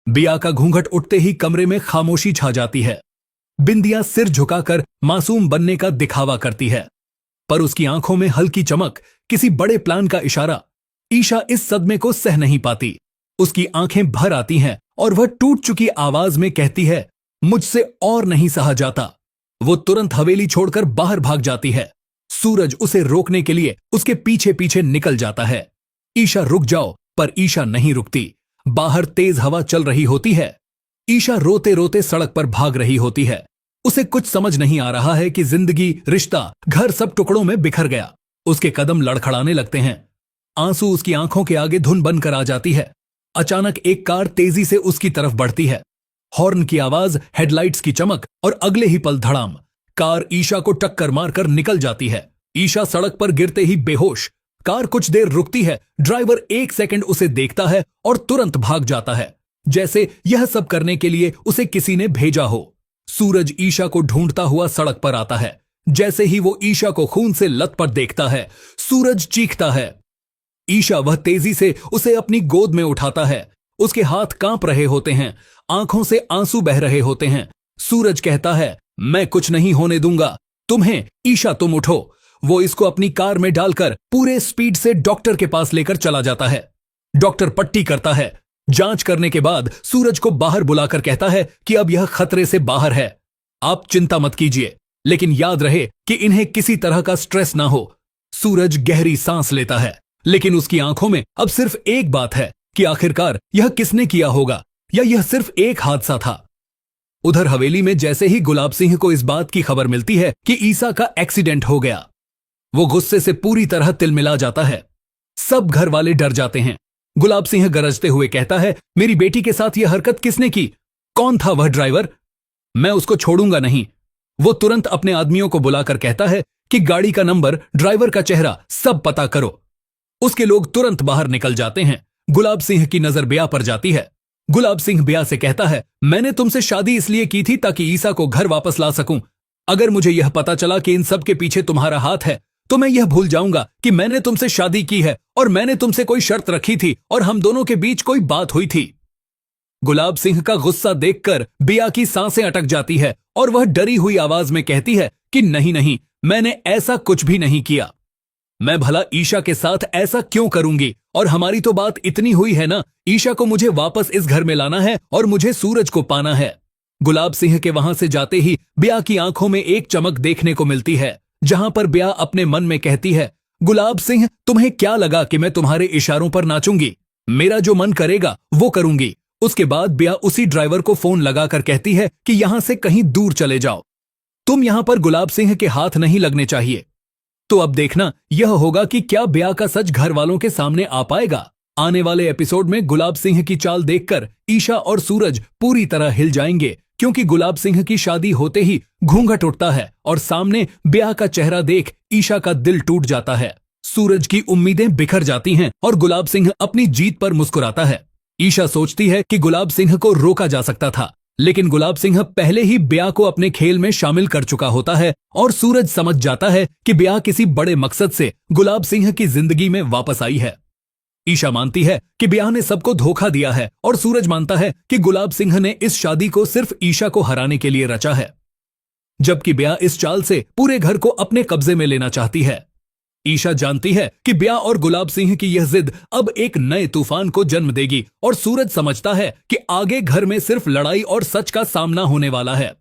बिया का घूंघट उठते ही कमरे में खामोशी छा जाती है। बिंदिया सिर झुकाकर मासूम बनने का दिखावा करती है, पर उसकी आंखों में हल्की चमक, किसी बड़े प्लान का इशारा। ईशा इस सदमे को सह नहीं पाती। उसकी आंखें भर आती हैं और वह टूट चुकी आवाज में कहती है, मुझसे और नहीं सहा जाता। वो तुरंत हवेली छोड़कर बाहर भाग जाती है। सूरज उसे रोकने के लिए उसके पीछे पीछे निकल जाता है। ईशा रुक जाओ, पर ईशा नहीं रुकती। बाहर तेज हवा चल रही होती है। ईशा रोते रोते सड़क पर भाग रही होती है। उसे कुछ समझ नहीं आ रहा है कि जिंदगी, रिश्ता, घर सब टुकड़ों में बिखर गया। उसके कदम लड़खड़ाने लगते हैं। आंसू उसकी आंखों के आगे धुन बनकर आ जाती है। अचानक एक कार तेजी से उसकी तरफ बढ़ती है। हॉर्न की आवाज, हेडलाइट्स की चमक और अगले ही पल धड़ाम, कार ईशा को टक्कर मारकर निकल जाती है। ईशा सड़क पर गिरते ही बेहोश। कार कुछ देर रुकती है। ड्राइवर 1 सेकंड उसे देखता है और तुरंत भाग जाता है, जैसे यह सब करने के लिए उसे किसी ने भेजा हो। सूरज ईशा को ढूंढता हुआ सड़क पर आता है। जैसे ही वो ईशा को खून से लथपथ देखता है, सूरज चीखता है। ईशा वह तेजी से उसे अपनी गोद में उठाता है। उसके हाथ कांप रहे होते हैं, आंखों से आंसू बह रहे होते हैं। सूरज कहता है, मैं कुछ नहीं होने दूंगा तुम्हें। ईशा तुम उठो। वो इसको अपनी कार में डालकर पूरे स्पीड से डॉक्टर के पास लेकर चला जाता है। डॉक्टर पट्टी करता है। जांच करने के बाद सूरज को बाहर बुलाकर कहता है कि अब यह खतरे से बाहर है। आप चिंता मत कीजिए, लेकिन याद रहे कि इन्हें किसी तरह का स्ट्रेस ना हो। सूरज गहरी सांस लेता है, लेकिन उसकी आंखों में अब सिर्फ एक बात है कि आखिरकार यह किसने किया होगा, या यह सिर्फ एक हादसा था। उधर हवेली में जैसे ही गुलाब सिंह को इस बात की खबर मिलती है कि ईसा का एक्सीडेंट हो गया, वो गुस्से से पूरी तरह तिलमिला जाता है। सब घर वाले डर जाते हैं। गुलाब सिंह गरजते हुए कहता है, मेरी बेटी के साथ यह हरकत किसने की? कौन था वह ड्राइवर? मैं उसको छोड़ूंगा नहीं। वो तुरंत अपने आदमियों को बुलाकर कहता है कि गाड़ी का नंबर, ड्राइवर का चेहरा सब पता करो। उसके लोग तुरंत बाहर निकल जाते हैं। गुलाब सिंह की नजर बिया पर जाती है। गुलाब सिंह बिया से कहता है, मैंने तुमसे शादी इसलिए की थी ताकि ईसा को घर वापस ला सकूं। अगर मुझे यह पता चला कि इन सब के पीछे तुम्हारा हाथ है, तो मैं यह भूल जाऊंगा कि मैंने तुमसे शादी की है और मैंने तुमसे कोई शर्त रखी थी और हम दोनों के बीच कोई बात हुई थी। गुलाब सिंह का गुस्सा देखकर बिया की सांसें अटक जाती है और वह डरी हुई आवाज में कहती है कि नहीं नहीं, मैंने ऐसा कुछ भी नहीं किया। मैं भला ईशा के साथ ऐसा क्यों करूंगी? और हमारी तो बात इतनी हुई है ना, ईशा को मुझे वापस इस घर में लाना है और मुझे सूरज को पाना है। गुलाब सिंह के वहां से जाते ही बिया की आंखों में एक चमक देखने को मिलती है, जहां पर बिया अपने मन में कहती है, गुलाब सिंह, तुम्हें क्या लगा कि मैं तुम्हारे इशारों पर नाचूंगी? मेरा जो मन करेगा वो करूंगी। उसके बाद बिया उसी ड्राइवर को फोन लगाकर कहती है कि यहां से कहीं दूर चले जाओ। तुम यहां पर गुलाब सिंह के हाथ नहीं लगने चाहिए। तो अब देखना यह होगा कि क्या बिया का सच घर वालों के सामने आ पाएगा। आने वाले एपिसोड में गुलाब सिंह की चाल देखकर ईशा और सूरज पूरी तरह हिल जाएंगे, क्योंकि गुलाब सिंह की शादी होते ही घूंघट उठता है और सामने बिया का चेहरा देख ईशा का दिल टूट जाता है। सूरज की उम्मीदें बिखर जाती हैं और गुलाब सिंह अपनी जीत पर मुस्कुराता है। ईशा सोचती है कि गुलाब सिंह को रोका जा सकता था, लेकिन गुलाब सिंह पहले ही बिया को अपने खेल में शामिल कर चुका होता है और सूरज समझ जाता है कि बिया किसी बड़े मकसद से गुलाब सिंह की जिंदगी में वापस आई है। ईशा मानती है कि बिया ने सबको धोखा दिया है और सूरज मानता है कि गुलाब सिंह ने इस शादी को सिर्फ ईशा को हराने के लिए रचा है, जबकि बिया इस चाल से पूरे घर को अपने कब्जे में लेना चाहती है। ईशा जानती है कि बिया और गुलाब सिंह की यह जिद अब एक नए तूफान को जन्म देगी और सूरज समझता है कि आगे घर में सिर्फ लड़ाई और सच का सामना होने वाला है।